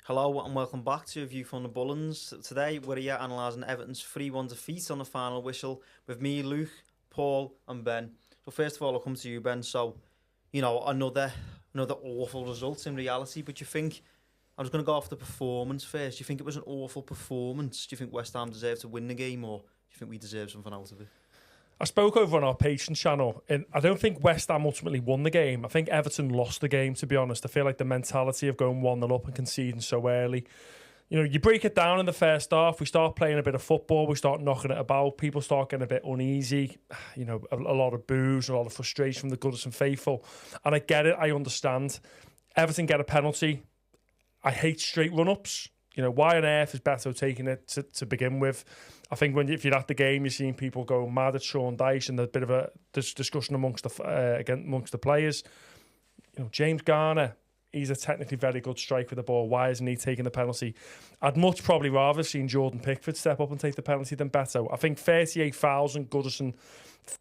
Hello and welcome back to a view from the Bullens. Today we're here analysing Everton's 3-1 defeat on the final whistle with me, Luke, Paul and Ben. So first of all I'll come to you, Ben. So, another awful result in reality, but you think, I'm just going to go off the performance first. Do you think it was an awful performance? Do you think West Ham deserved to win the game, or do you think we deserve something out of it? I spoke over on our Patreon channel, and I don't think West Ham ultimately won the game. I think Everton lost the game, to be honest. I feel like the mentality of going 1-0 up and conceding so early. You break it down in the first half, we start playing a bit of football, we start knocking it about, people start getting a bit uneasy, a lot of boos, a lot of frustration from the Goodison faithful. And I get it, I understand. Everton get a penalty. I hate straight run-ups. Why on earth is Beto taking it to begin with? I think if you're at the game, you're seeing people go mad at Sean Dyche, and there's a bit of a discussion amongst the players. James Garner, he's a technically very good striker with the ball. Why isn't he taking the penalty? I'd much probably rather have seen Jordan Pickford step up and take the penalty than Beto. I think 38,000 Goodison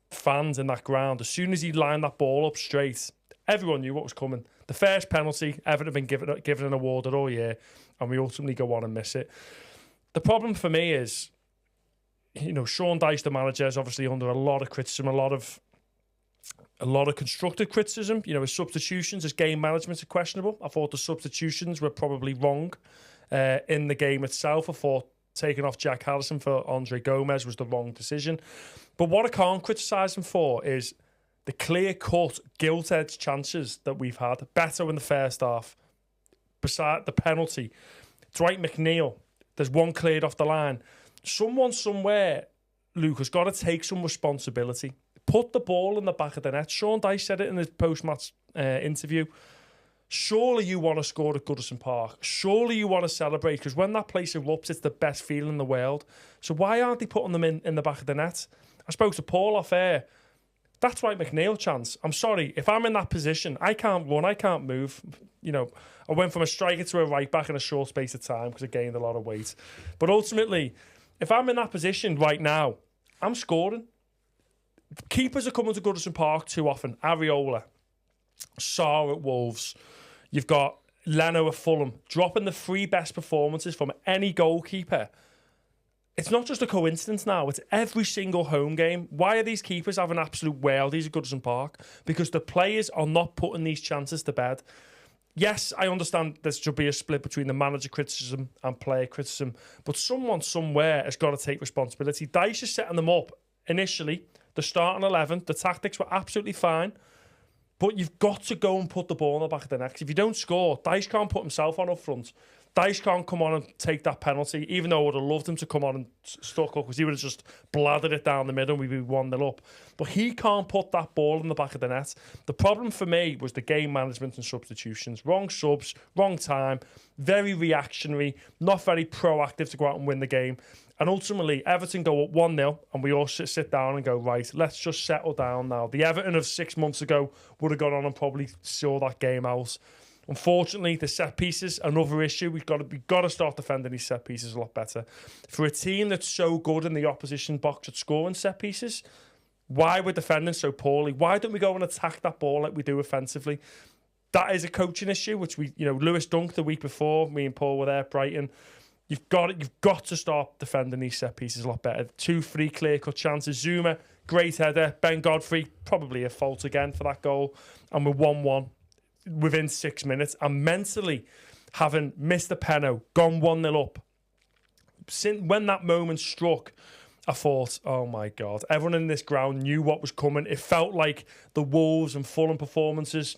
fans in that ground, as soon as he lined that ball up straight, everyone knew what was coming. The first penalty, Everton have been given an award all year, and we ultimately go on and miss it. The problem for me is, Sean Dyche, the manager, is obviously under a lot of criticism, a lot of constructive criticism. His substitutions, his game management are questionable. I thought the substitutions were probably wrong in the game itself. I thought taking off Jack Harrison for Andre Gomez was the wrong decision. But what I can't criticise him for is the clear-cut, gilt-edged chances that we've had. Beto in the first half. Beside the penalty, Dwight McNeil, there's one cleared off the line. Someone somewhere, Luke, has got to take some responsibility. Put the ball in the back of the net. Sean Dyche said it in his post-match interview. Surely you want to score at Goodison Park. Surely you want to celebrate, because when that place erupts, it's the best feeling in the world. So why aren't they putting them in the back of the net? I spoke to Paul off air. That's Dwight McNeil chance. I'm sorry, if I'm in that position, I can't run, I can't move. I went from a striker to a right back in a short space of time because I gained a lot of weight. But ultimately, if I'm in that position right now, I'm scoring. Keepers are coming to Goodison Park too often. Areola, Sarr at Wolves. You've got Leno at Fulham. Dropping the 3 best performances from any goalkeeper. It's not just a coincidence now. It's every single home game. Why are these keepers having absolute worldies at Goodison Park? Because the players are not putting these chances to bed. Yes, I understand there should be a split between the manager criticism and player criticism, but someone somewhere has got to take responsibility. Dyche is setting them up initially. The starting 11, the tactics were absolutely fine, but you've got to go and put the ball in the back of the net. If you don't score, Dyche can't put himself on up front. Dyche can't come on and take that penalty, even though I would have loved him to come on and stuck up, because he would have just blathered it down the middle and we'd be 1-0 up. But he can't put that ball in the back of the net. The problem for me was the game management and substitutions. Wrong subs, wrong time, very reactionary, not very proactive to go out and win the game. And ultimately, Everton go up 1-0 and we all sit down and go, right, let's just settle down now. The Everton of 6 months ago would have gone on and probably saw that game out. Unfortunately, the set pieces, another issue. We've got to start defending these set pieces a lot better. For a team that's so good in the opposition box at scoring set pieces, why we're defending so poorly? Why don't we go and attack that ball like we do offensively? That is a coaching issue, which Lewis Dunk the week before, me and Paul were there at Brighton. You've got to start defending these set pieces a lot better. 2-3 clear-cut chances. Zuma, great header. Ben Godfrey, probably a fault again for that goal. And we're 1-1. Within 6 minutes, and mentally having missed the penno, gone 1-0 up. When that moment struck, I thought, oh my God, everyone in this ground knew what was coming. It felt like the Wolves and Fulham performances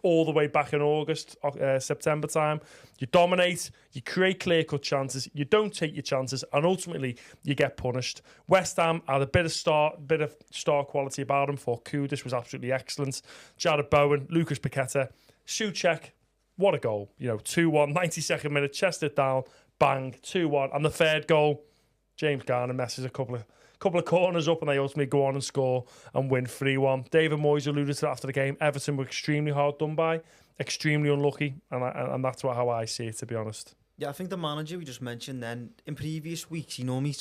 all the way back in August, September time. You dominate, you create clear-cut chances, you don't take your chances, and ultimately you get punished. West Ham had a bit of star quality about them. For Kudus was absolutely excellent. Jared Bowen, Lucas Paqueta, Souček, what a goal. 2-1, 92nd minute, chested down, bang, 2-1. And the third goal, James Garner messes a couple of corners up and they ultimately go on and score and win 3-1. David Moyes alluded to that after the game. Everton were extremely hard done by, extremely unlucky, and that's how I see it, to be honest. Yeah, I think the manager we just mentioned then, in previous weeks, he normally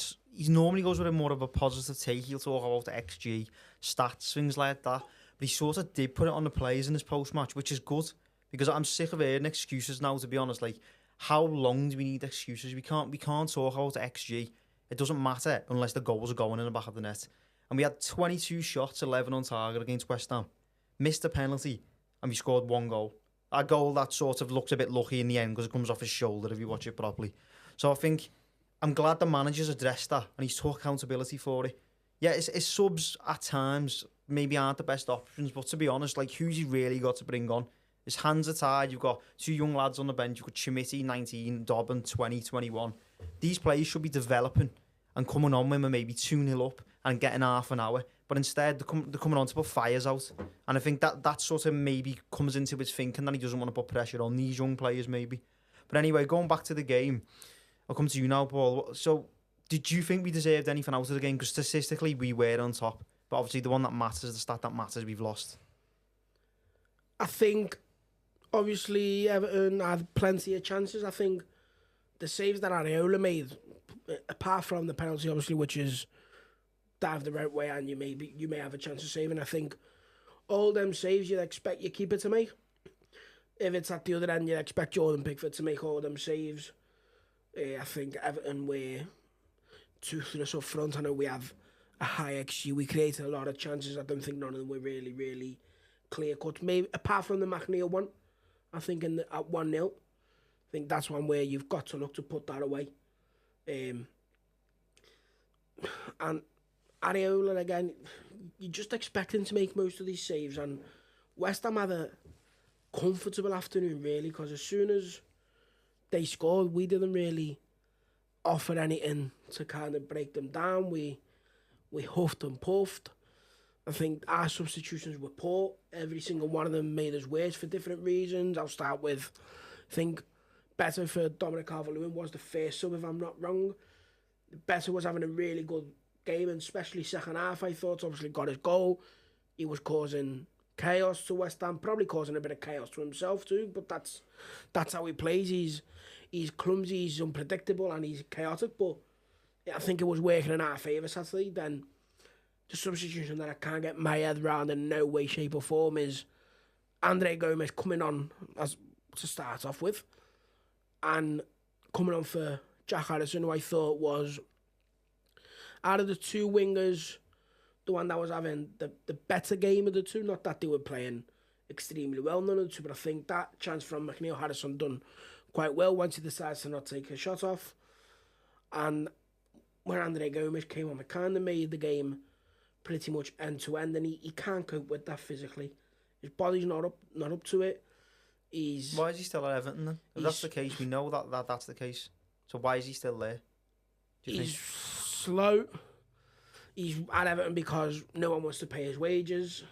goes with a more of a positive take. He'll talk about the XG, stats, things like that. But he sort of did put it on the players in his post-match, which is good, because I'm sick of hearing excuses now, to be honest. Like, how long do we need excuses? We can't talk about XG. It doesn't matter unless the goals are going in the back of the net. And we had 22 shots, 11 on target against West Ham. Missed a penalty, and we scored 1 goal. A goal that sort of looked a bit lucky in the end because it comes off his shoulder if you watch it properly. So I think I'm glad the manager's addressed that and he's took accountability for it. Yeah, his subs at times maybe aren't the best options, but to be honest, like, who's he really got to bring on? His hands are tied. You've got 2 young lads on the bench. You've got Chimiti, 19, Dobbin, 20, 21. These players should be developing and coming on when we're maybe 2-0 up and getting half an hour. But instead, they're coming on to put fires out. And I think that sort of maybe comes into his thinking that he doesn't want to put pressure on these young players maybe. But anyway, going back to the game, I'll come to you now, Paul. So, did you think we deserved anything out of the game? Because statistically, we were on top. But obviously, the one that matters, the stat that matters, we've lost. I think, obviously, Everton had plenty of chances. I think the saves that Areola made, apart from the penalty, obviously, which is dive the right way and you may have a chance of saving. I think all them saves you'd expect your keeper to make. If it's at the other end, you'd expect Jordan Pickford to make all them saves. I think Everton were toothless up front. I know we have a high XG. We created a lot of chances. I don't think none of them were really, really clear cut. Maybe apart from the McNeil one, I think at 1-0. I think that's one where you've got to look to put that away. And Areola, again, you just expect him to make most of these saves. And West Ham had a comfortable afternoon, really, because as soon as they scored, we didn't really offer anything to kind of break them down. We huffed and puffed. I think our substitutions were poor. Every single one of them made us worse for different reasons. I'll start with, I think, Better for Dominic Calvert-Lewin was the first sub, if I'm not wrong. Better was having a really good game, and especially second half, I thought. Obviously got his goal. He was causing chaos to West Ham, probably causing a bit of chaos to himself too, but that's how he plays. He's clumsy, he's unpredictable, and he's chaotic, but I think it was working in our favour Saturday. Then the substitution that I can't get my head around in no way, shape or form is Andre Gomez coming on as to start off with, and coming on for Jack Harrison, who I thought was, out of the 2 wingers, the one that was having the better game of the 2. Not that they were playing extremely well, none of the 2, but I think that chance from McNeil Harrison done quite well once he decides to not take a shot off. And when Andre Gomez came on, it kind of made the game pretty much end to end, and he can't cope with that physically. His body's not up to it. Why is he still at Everton then? If that's the case, we know that's the case. So why is he still there? Do you he's think? Slow. He's at Everton because no one wants to pay his wages.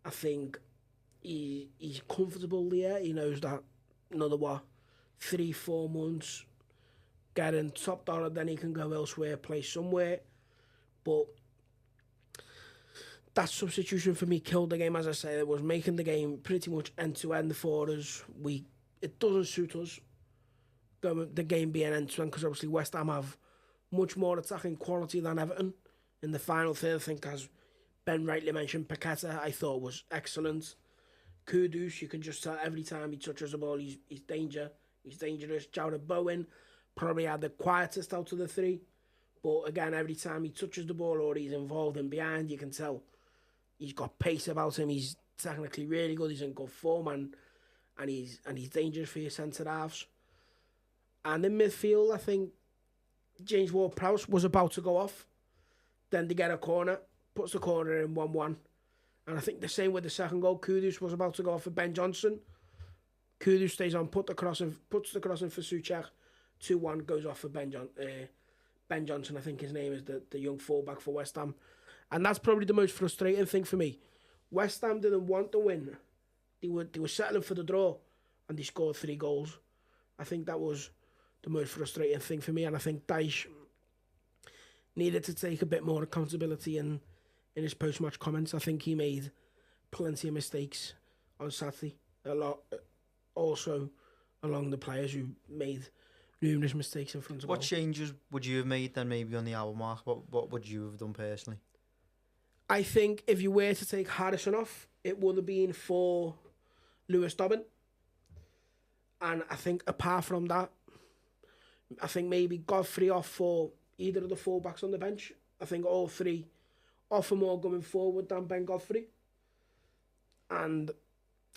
I think he's comfortable there. He knows that another 3-4 months getting top dollar, then he can go elsewhere, play somewhere. But that substitution for me killed the game. As I say, it was making the game pretty much end to end for us. It doesn't suit us, the game being end to end, because obviously West Ham have much more attacking quality than Everton. In the final third, I think, as Ben rightly mentioned, Paqueta I thought was excellent. Kudus, you can just tell every time he touches the ball, he's dangerous. Jared Bowen probably had the quietest out of the 3. But again, every time he touches the ball or he's involved in behind, you can tell he's got pace about him. He's technically really good. He's in good form, and he's dangerous for your centre halves. And in midfield, I think James Ward-Prowse was about to go off. Then they get a corner, puts the corner in 1-1. And I think the same with the second goal. Kudus was about to go off for Ben Johnson. Kudus stays on, puts the cross in for Souček. 2-1 goes off for Ben Johnson, I think his name is, the young fullback for West Ham. And that's probably the most frustrating thing for me. West Ham didn't want the win. They were settling for the draw, and they scored 3 goals. I think that was the most frustrating thing for me, and I think Dyche needed to take a bit more accountability in his post-match comments. I think he made plenty of mistakes on Saturday. A lot, also along the players who made numerous mistakes in front of goal. What changes would you have made then, maybe on the hour mark? What would you have done personally? I think if you were to take Harrison off, it would have been for Lewis Dobbin. And I think apart from that, I think maybe Godfrey off for either of the fullbacks on the bench. I think all three offer more going forward than Ben Godfrey. And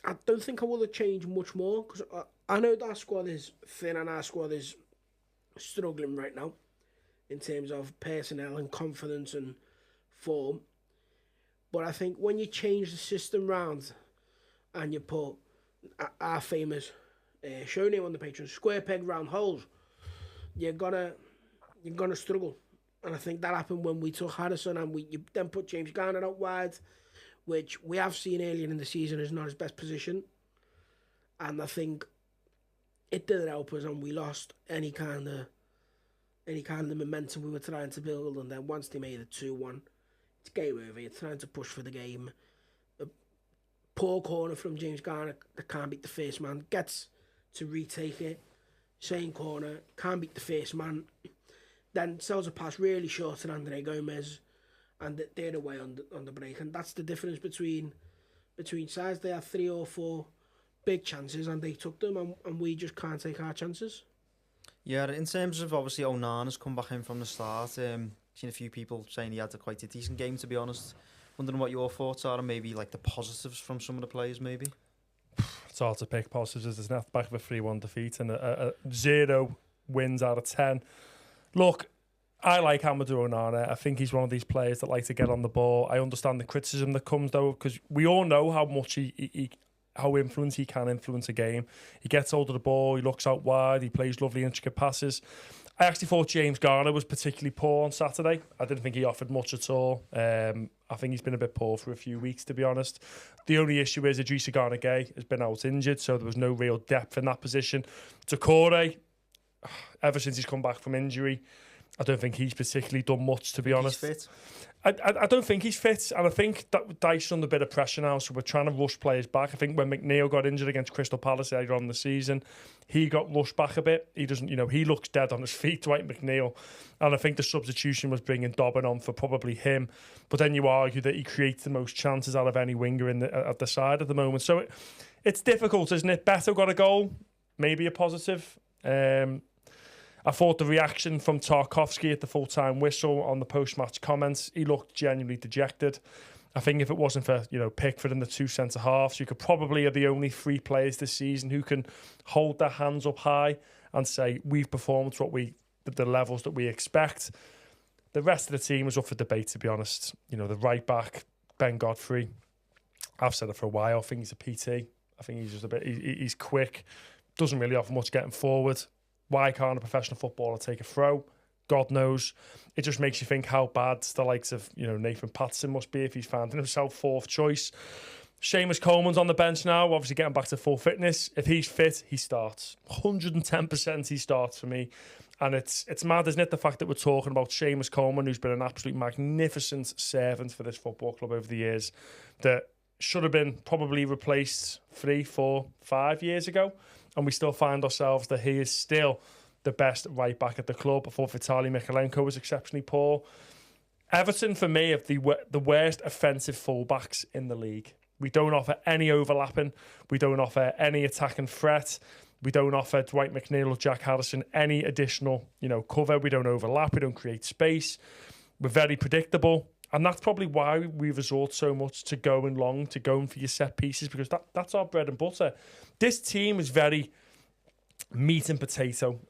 I don't think I will have changed much more, because I know that our squad is thin and our squad is struggling right now in terms of personnel and confidence and form. But I think when you change the system round and you put our famous show name on the Patreon, square peg round holes, you're gonna struggle. And I think that happened when we took Harrison and you then put James Garner out wide, which we have seen earlier in the season is not his best position. And I think it didn't help us, and we lost any kind of momentum we were trying to build. And then once they made it 2-1, it's game over. You're trying to push for the game. A poor corner from James Garner that can't beat the first man, gets to retake it. Same corner, can't beat the first man. Then sells a pass really short to Andre Gomez, and they're away on the break. And that's the difference between sides. They had 3 or 4 big chances and they took them, and we just can't take our chances. Yeah, in terms of obviously Onana's come back in from the start. Seen a few people saying he had quite a decent game, to be honest. Wondering what your thoughts are, and maybe like the positives from some of the players, maybe. It's hard to pick positives. There's an back of a 3-1 defeat and a 0 wins out of 10. Look, I like Amadou Onana. I think he's one of these players that like to get on the ball. I understand the criticism that comes, though, because we all know how much how he can influence a game. He gets hold of the ball, he looks out wide, he plays lovely intricate passes. I actually thought James Garner was particularly poor on Saturday. I didn't think he offered much at all. I think he's been a bit poor for a few weeks, to be honest. The only issue is Idrissa Gana-Gueye has been out injured, so there was no real depth in that position. Decore, ever since he's come back from injury, I don't think he's particularly done much, to be honest. He's fit. I don't think he's fit, and I think that Dyche's under a bit of pressure now, so we're trying to rush players back. I think when McNeil got injured against Crystal Palace earlier on in the season, he got rushed back a bit. He doesn't, he looks dead on his feet, Dwight McNeil, and I think the substitution was bringing Dobbin on for probably him. But then you argue that he creates the most chances out of any winger at the side at the moment. So it's difficult, isn't it? Beto got a goal, maybe a positive. I thought the reaction from Tarkowski at the full-time whistle on the post-match comments, he looked genuinely dejected. I think if it wasn't for, Pickford and the 2 centre-halves, you could probably are the only 3 players this season who can hold their hands up high and say, we've performed to the levels that we expect. The rest of the team was up for debate, to be honest. The right-back, Ben Godfrey, I've said it for a while, I think he's a PT. I think he's just he's quick, doesn't really offer much getting forward. Why can't a professional footballer take a throw? God knows. It just makes you think how bad the likes of Nathan Patterson must be if he's finding himself 4th choice. Seamus Coleman's on the bench now, obviously getting back to full fitness. If he's fit, he starts. 110% he starts for me. And it's mad, isn't it, the fact that we're talking about Seamus Coleman, who's been an absolute magnificent servant for this football club over the years, that should have been probably replaced 3, 4, 5 years ago. And we still find ourselves that he is still the best right back at the club. I thought Vitaly Mykolenko was exceptionally poor. Everton, for me, have the worst offensive fullbacks in the league. We don't offer any overlapping. We don't offer any attacking threat. We don't offer Dwight McNeil or Jack Harrison any additional, cover. We don't overlap. We don't create space. We're very predictable. And that's probably why we resort so much to going long, to going for your set pieces, because that's our bread and butter. This team is very a meat and potato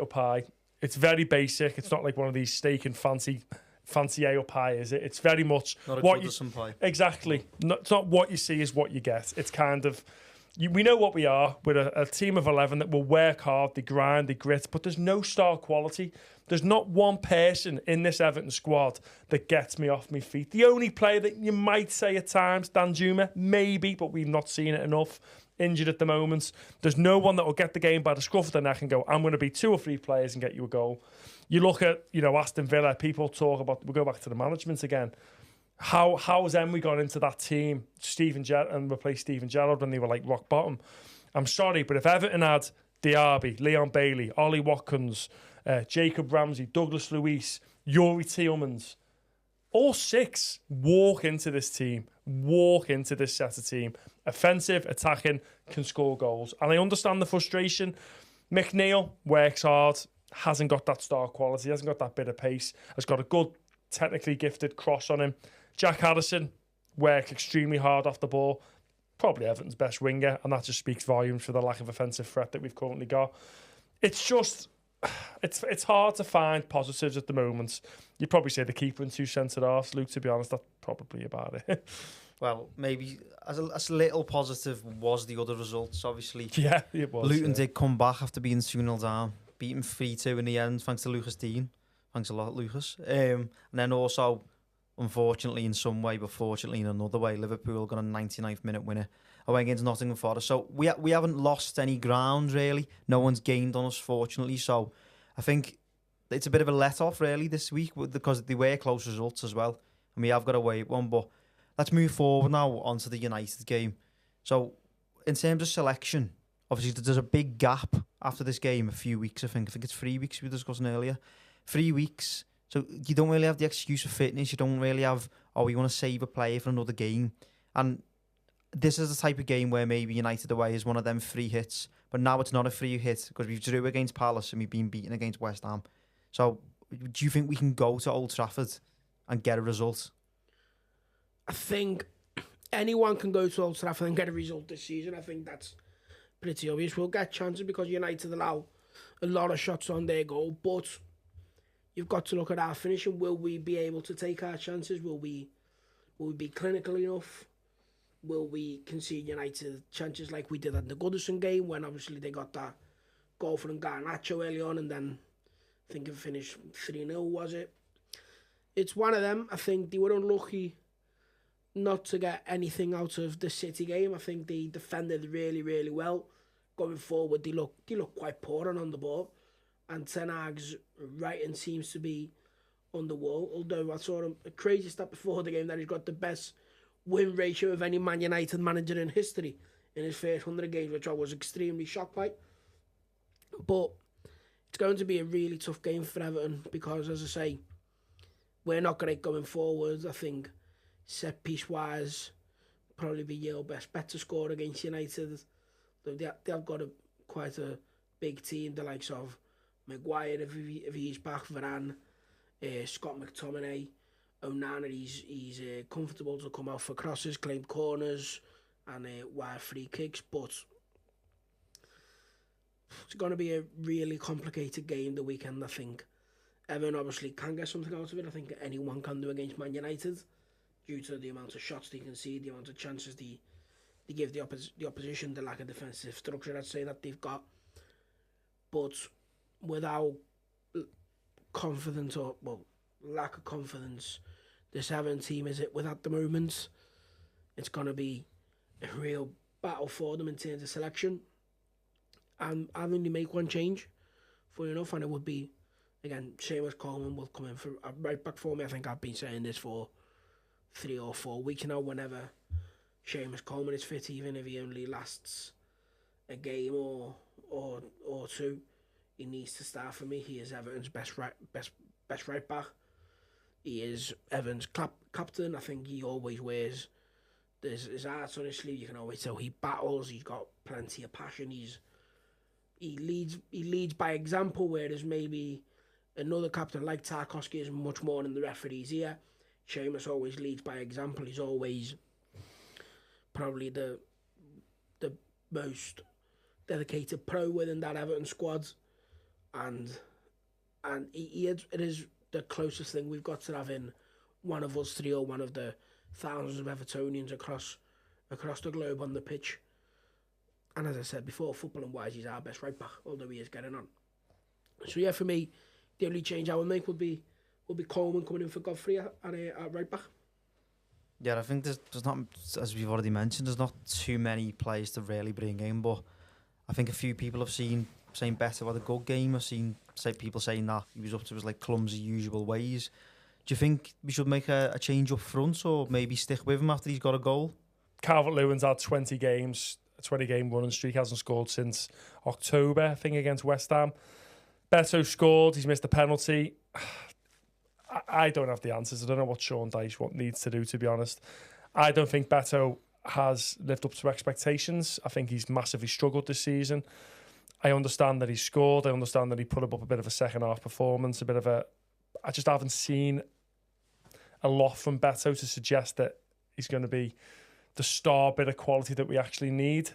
pie. It's very basic. It's not like one of these steak and fancy ale pie, is it? It's very much not what you pie. Exactly. It's not what you see is what you get. It's kind of we know what we are. We're a team of 11 that will work hard, they grind, they grit, but there's no star quality. There's not one person in this Everton squad that gets me off my feet. The only player that you might say at times, Danjuma, maybe, but we've not seen it enough. Injured at the moment. There's no one that will get the game by the scruff of the neck and go, I'm going to be 2 or 3 players and get you a goal. You look at, Aston Villa, people talk about, we'll go back to the management again. How has Emery gone into that team, and replaced Steven Gerrard when they were like rock bottom? I'm sorry, but if Everton had Diaby, Leon Bailey, Ollie Watkins, Jacob Ramsey, Douglas Luiz, Yuri Tielemans, all 6 walk into this team, walk into this set of team offensive, attacking, can score goals. And I understand the frustration. McNeil works hard, hasn't got that star quality, hasn't got that bit of pace, has got a good, technically gifted cross on him. Jack Harrison works extremely hard off the ball, probably Everton's best winger, and that just speaks volumes for the lack of offensive threat that we've currently got. It's just, it's hard to find positives at the moment. You'd probably say the keeper and 2 centre-halves, Luke, to be honest, that's probably about it. Well, maybe as a little positive was the other results, obviously. Yeah, it was. Luton did come back after being 2-0 down, beating 3-2 in the end, thanks to Lucas Dean. Thanks a lot, Lucas. And then also, unfortunately in some way, but fortunately in another way, Liverpool got a 99th minute winner away against Nottingham Forest. So we haven't lost any ground, really. No one's gained on us, fortunately. So I think it's a bit of a let-off, really, this week, because they were close results as well. And we have got away with one, but let's move forward now onto the United game. So, in terms of selection, obviously there's a big gap after this game, a few weeks, I think it's 3 weeks we were discussing earlier. 3 weeks. So, you don't really have the excuse of fitness. You don't really have, you want to save a player for another game. And this is the type of game where maybe United away is one of them free hits. But now it's not a free hit because we've drew against Palace and we've been beaten against West Ham. So, do you think we can go to Old Trafford and get a result? I think anyone can go to Old Trafford and get a result this season. I think that's pretty obvious. We'll get chances because United allow a lot of shots on their goal, but you've got to look at our finishing. Will we be able to take our chances? Will we be clinical enough? Will we concede United chances like we did at the Goodison game when obviously they got that goal from Garnacho early on and then I think it finished 3-0, was it? It's one of them. I think they were unlucky not to get anything out of the City game. I think they defended really, really well. Going forward, they look quite poor on the ball. And Ten Hag's writing seems to be on the wall. Although I saw a crazy stat before the game that he's got the best win ratio of any Man United manager in history in his first 100 games, which I was extremely shocked by. But it's going to be a really tough game for Everton because, as I say, we're not great going forward. I think set piece wise, probably be your best bet to score against United. They've got quite a big team, the likes of Maguire if he's back, Varane, Scott McTominay, Onana. He's comfortable to come out for crosses, claim corners, and wide free kicks. But it's going to be a really complicated game the weekend. I think Everton obviously can get something out of it. I think anyone can do against Man United, due to the amount of shots they concede, the amount of chances they give the opposition, the lack of defensive structure, I'd say, that they've got. But without confidence, lack of confidence, this Everton team is it with at the moment. It's going to be a real battle for them in terms of selection. And I only make one change, funny enough, and it would be, again, Seamus Coleman will come in for a right back for me. I think I've been saying this for 3 or 4 weeks now. Whenever Seamus Coleman is fit, even if he only lasts a game or two, he needs to start for me. He is Everton's best right back. He is Everton's captain. I think he always wears his heart on his sleeve. You can always tell he battles. He's got plenty of passion. He leads by example, whereas maybe another captain like Tarkowski is much more in the referee's ear. Seamus always leads by example. He's always probably the most dedicated pro within that Everton squad, and it is the closest thing we've got to having one of us three or one of the thousands of Evertonians across the globe on the pitch. And as I said before, footballing wise, he's our best right back, although he is getting on. So yeah, for me, the only change I would make would be Coleman coming in for Godfrey at right back. Yeah, I think there's not, as we've already mentioned, there's not too many players to really bring in, but I think a few people have saying better about a good game. I've seen people saying that he was up to his clumsy usual ways. Do you think we should make a change up front, or maybe stick with him after he's got a goal? Calvert-Lewin's had 20 games, a 20-game running streak, hasn't scored since October, I think, against West Ham. Beto scored, he's missed a penalty. I don't have the answers. I don't know what Sean Dyche needs to do, to be honest. I don't think Beto has lived up to expectations. I think he's massively struggled this season. I understand that he scored. I understand that he put up a bit of a second half performance, I just haven't seen a lot from Beto to suggest that he's going to be the star bit of quality that we actually need.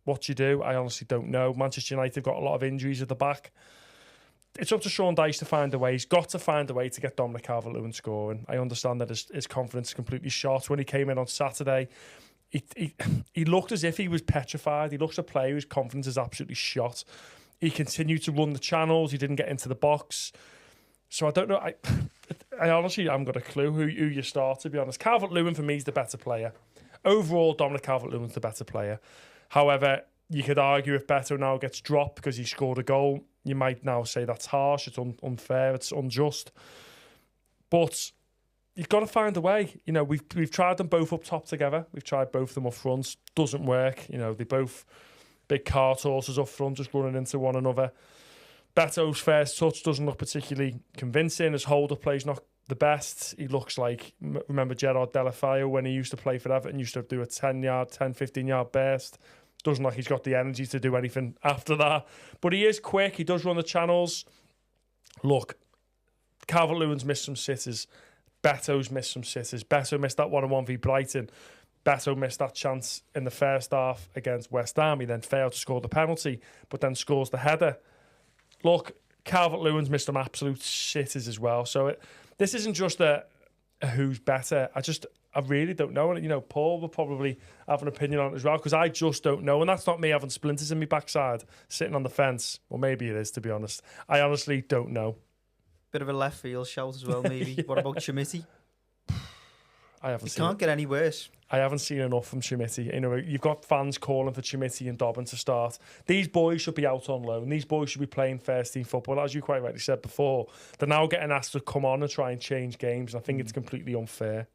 What do you do? I honestly don't know. Manchester United have got a lot of injuries at the back. It's up to Sean Dyche to find a way. He's got to find a way to get Dominic Calvert-Lewin scoring. I understand that his confidence is completely shot. When he came in on Saturday, he looked as if he was petrified. He looks a player whose confidence is absolutely shot. He continued to run the channels. He didn't get into the box. So I don't know. I honestly haven't got a clue who you start, to be honest. Calvert-Lewin, for me, is the better player. Overall, Dominic Calvert-Lewin's the better player. However, you could argue if Beto now gets dropped because he scored a goal, you might now say that's harsh, it's unfair, it's unjust. But you've got to find a way. You know, we've tried them both up top together. We've tried both of them up front. Doesn't work. You know, they both big cart horses up front, just running into one another. Beto's first touch doesn't look particularly convincing. His hold-up play's not the best. He looks like, remember Gerard Delafeu when he used to play for Everton, used to do a 10, 15-yard burst. Doesn't look like he's got the energy to do anything after that. But he is quick. He does run the channels. Look, Calvert-Lewin's missed some sitters. Beto's missed some sitters. Beto missed that 1-on-1 v Brighton. Beto missed that chance in the first half against West Ham. He then failed to score the penalty, but then scores the header. Look, Calvert-Lewin's missed some absolute sitters as well. So this isn't just a who's better. I really don't know. And, you know, Paul will probably have an opinion on it as well, because I just don't know. And that's not me having splinters in my backside, sitting on the fence. Well, maybe it is, to be honest. I honestly don't know. Bit of a left field shout as well, maybe. Yeah. What about Chimiti? I haven't seen can't get any worse. I haven't seen enough from Chimiti. You know, you've got fans calling for Chimiti and Dobbin to start. These boys should be out on loan. These boys should be playing first team football. As you quite rightly said before, they're now getting asked to come on and try and change games. I think it's completely unfair.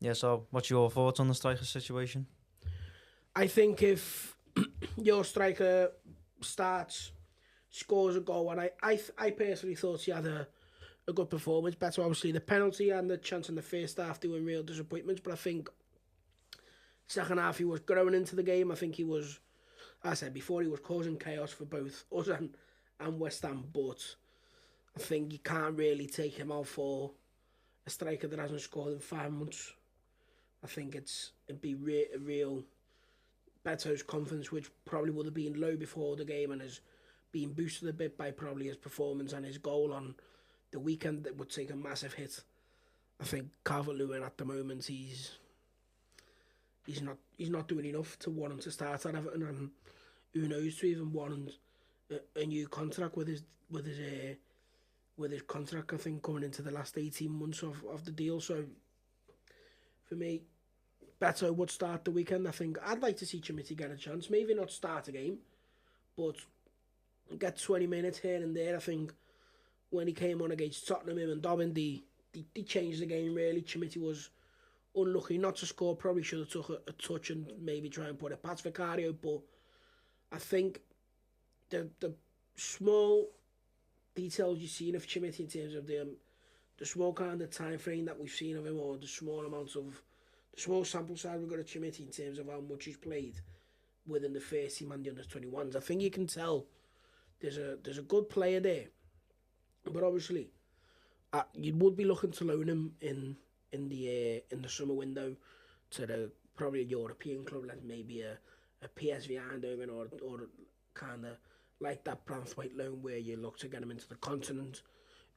Yeah, so what's your thoughts on the striker situation? I think if your striker starts, scores a goal, and I personally thought he had a good performance. Better, obviously, the penalty and the chance in the first half, they were real disappointments, but I think second half he was growing into the game. I think he was, as I said before, he was causing chaos for both us and West Ham, but I think you can't really take him out for a striker that hasn't scored in 5 months. I think it'd be real Beto's confidence, which probably would have been low before the game and has been boosted a bit by probably his performance and his goal on the weekend, that would take a massive hit. I think Calvert-Lewin at the moment he's not doing enough to want him to start at Everton, and who knows, to even want a new contract with his contract, I think, coming into the last 18 months of the deal. So for me, Beto would start the weekend. I think I'd like to see Chimiti get a chance, maybe not start a game, but get 20 minutes here and there. I think when he came on against Tottenham, him and Dobbin, they changed the game really. Chimiti was unlucky not to score, probably should have took a touch and maybe try and put it past Vicario, but I think the small details you've seen of Chimiti in terms of the small kind of time frame that we've seen of him, or the small sample size we've got of Chimiti in terms of how much he's played within the first team and the under-21s, I think you can tell there's a good player there. But obviously, you would be looking to loan him in the summer window to probably a European club, like maybe a PSV Eindhoven or kind of like that Branthwaite loan where you look to get him into the continent.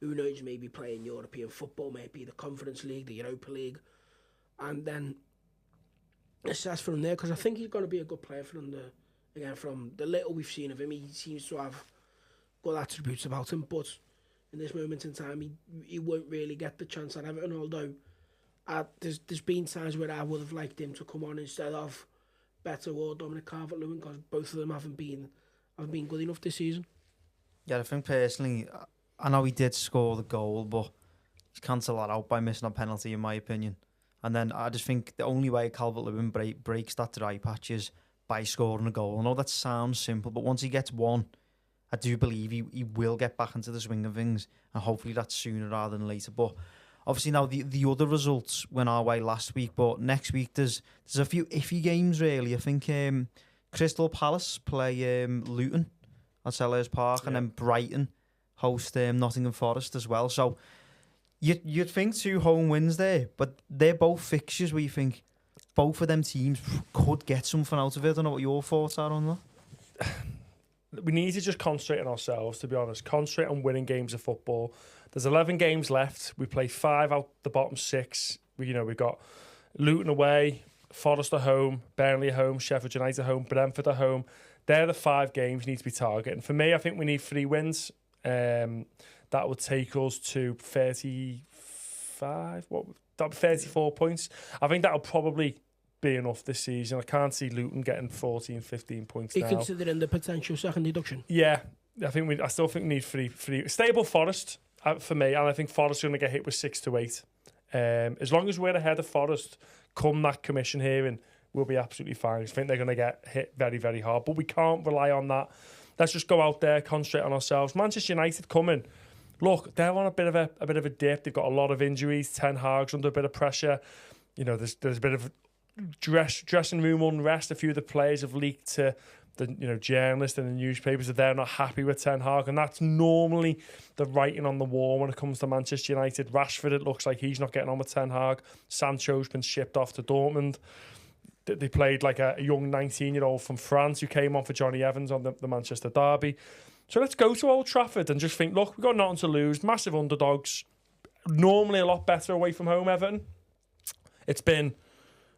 Who knows, maybe playing European football, maybe the Conference League, the Europa League, and then assess from there, because I think he's going to be a good player from the little we've seen of him. He seems to have good attributes about him, but in this moment in time, he won't really get the chance at Everton, although there's been times where I would have liked him to come on instead of Beto or Dominic Calvert-Lewin, because both of them haven't been good enough this season. Yeah, I think personally, I know he did score the goal, but he's cancelled that out by missing a penalty, in my opinion. And then I just think the only way Calvert-Lewin breaks that dry patch is by scoring a goal. I know that sounds simple, but once he gets one, I do believe he will get back into the swing of things, and hopefully that's sooner rather than later. But obviously now the other results went our way last week, but next week there's a few iffy games really. I think Crystal Palace play Luton at Selhurst Park, and then Brighton host Nottingham Forest as well. So you'd think 2 home wins there, but they're both fixtures where you think both of them teams could get something out of it. I don't know what your thoughts are on that. We need to just concentrate on ourselves, to be honest. Concentrate on winning games of football. There's 11 games left. We play 5 out the bottom 6. We've got Luton away, Forest at home, Burnley at home, Sheffield United at home, Brentford at home. They're the 5 games you need to be targeting. For me, I think we need 3 wins. That would take us to 35. That'd be 34 points. I think that'll probably be enough this season. I can't see Luton getting 14, 15 points now. Considering the potential second deduction? Yeah, I still think we need 3. Stable Forest for me, and I think Forest are going to get hit with 6 to 8. As long as we're ahead of Forest, come that commission hearing, we'll be absolutely fine. I think they're going to get hit very, very hard, but we can't rely on that. Let's just go out there, concentrate on ourselves. Manchester United coming. Look, they're on a bit of a dip. They've got a lot of injuries. Ten Hag's under a bit of pressure. There's a bit of dressing room unrest. A few of the players have leaked to the journalists and the newspapers that they're not happy with Ten Hag, and that's normally the writing on the wall when it comes to Manchester United. Rashford, it looks like he's not getting on with Ten Hag. Sancho's been shipped off to Dortmund. They played like a young 19-year-old from France who came on for Johnny Evans on the Manchester derby. So let's go to Old Trafford and just think, look, we've got nothing to lose. Massive underdogs. Normally a lot better away from home, Everton. It's been,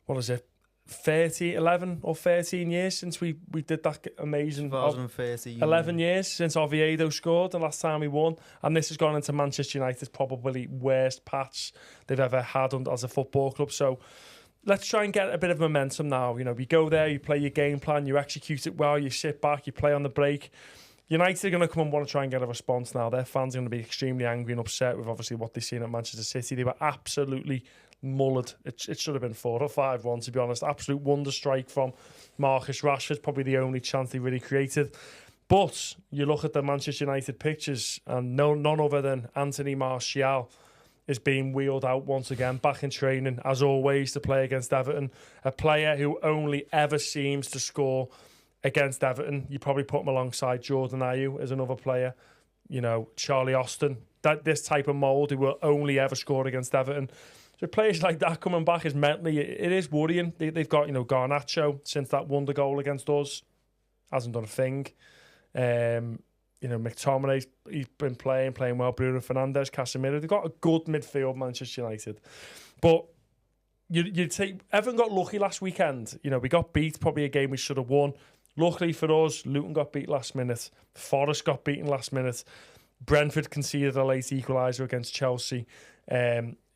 11 or 13 years since we did that amazing... 2013. 11 years since Oviedo scored the last time we won. And this has gone into Manchester United's probably worst patch they've ever had as a football club. So let's try and get a bit of momentum now. We go there, you play your game plan, you execute it well, you sit back, you play on the break. United are going to come and want to try and get a response now. Their fans are going to be extremely angry and upset with obviously what they've seen at Manchester City. They were absolutely mullered. It should have been 4 or 5-1, to be honest. Absolute wonder strike from Marcus Rashford. Probably the only chance they really created. But you look at the Manchester United pictures and none other than Anthony Martial is being wheeled out once again, back in training, as always, to play against Everton. A player who only ever seems to score against Everton. You probably put him alongside Jordan Ayew as another player. Charlie Austin. This type of mould who will only ever score against Everton. So players like that coming back is mentally, it is worrying. They've got, Garnacho since that wonder goal against us. Hasn't done a thing. McTominay, he's been playing well. Bruno Fernandes, Casemiro. They've got a good midfield, Manchester United. But you'd say Everton got lucky last weekend. We got beat, probably a game we should have won. Luckily for us, Luton got beat last minute. Forest got beaten last minute. Brentford conceded a late equaliser against Chelsea.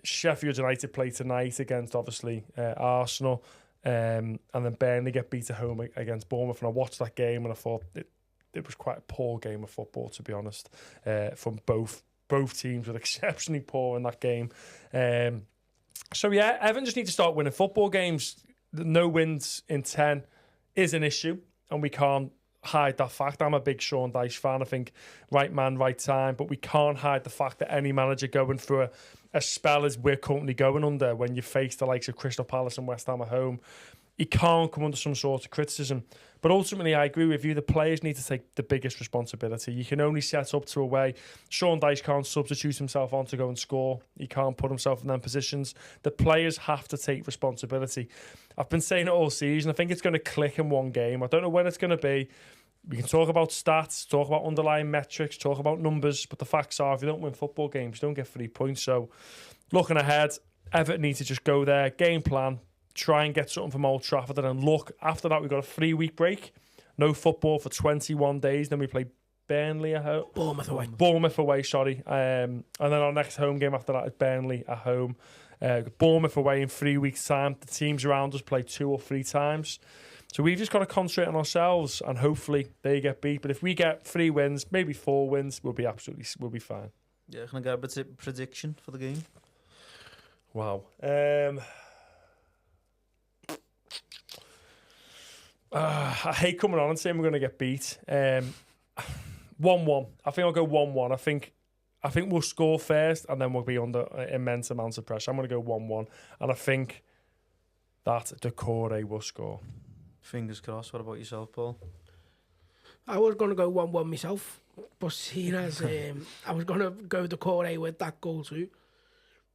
Sheffield United play tonight against, obviously, Arsenal. And then Burnley get beat at home against Bournemouth. And I watched that game and I thought it was quite a poor game of football, to be honest, from both teams were exceptionally poor in that game. So, yeah, Everton just need to start winning football games. No wins in 10 is an issue, and we can't hide that fact. I'm a big Sean Dyche fan. I think right man, right time, but we can't hide the fact that any manager going through a spell as we're currently going under, when you face the likes of Crystal Palace and West Ham at home, he can't come under some sort of criticism. But ultimately, I agree with you. The players need to take the biggest responsibility. You can only set up to a way. Sean Dyche can't substitute himself on to go and score. He can't put himself in them positions. The players have to take responsibility. I've been saying it all season. I think it's going to click in one game. I don't know when it's going to be. We can talk about stats, talk about underlying metrics, talk about numbers, but the facts are, if you don't win football games, you don't get 3 points. So, looking ahead, Everton need to just go there, game plan, try and get something from Old Trafford, and then look, after that, we've got a 3-week break. No football for 21 days. Then we play Burnley at home. Bournemouth away, sorry. And then our next home game after that is Burnley at home. Bournemouth away in 3 weeks' time. The teams around us play 2 or 3 times. So we've just got to concentrate on ourselves and hopefully they get beat. But if we get 3 wins, maybe 4 wins, we'll be fine. Yeah, can I get a bit of prediction for the game? Wow. I hate coming on and saying we're going to get beat. 1-1. I think I'll go 1-1. I think I think we'll score first, and then we'll be under immense amounts of pressure. I'm going to go 1-1, and I think that Decore will score. Fingers crossed. What about yourself, Paul? I was going to go 1-1 myself, but seeing as I was going to go Decore with that goal too,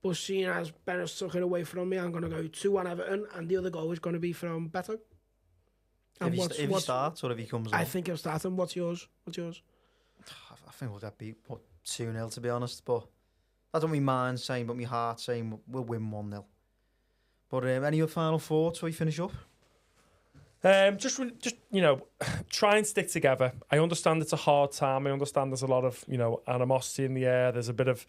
but seeing as Ben has took it away from me, I'm going to go 2-1 Everton, and the other goal is going to be from Beto. If he starts or if he comes on? I think he'll start him. What's yours? I think we'll get beat 2-0, to be honest, but I don't mean mind saying, but my heart saying we'll win 1-0. But any other final thoughts before we finish up? Just try and stick together. I understand it's a hard time. I understand there's a lot of animosity in the air. There's a bit of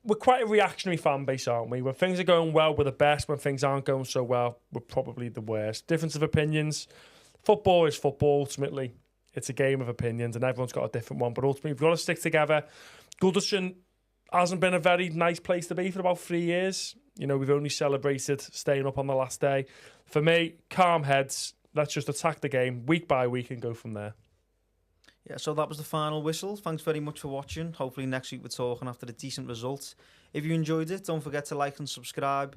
we're quite a reactionary fan base, aren't we? When things are going well, we're the best. When things aren't going so well, we're probably the worst. Difference of opinions. Football is football. Ultimately, it's a game of opinions, and everyone's got a different one. But ultimately, we've got to stick together. Goodison hasn't been a very nice place to be for about 3 years. We've only celebrated staying up on the last day. For me, calm heads. Let's just attack the game week by week and go from there. Yeah, so that was the final whistle. Thanks very much for watching. Hopefully next week we're talking after a decent result. If you enjoyed it, don't forget to like and subscribe.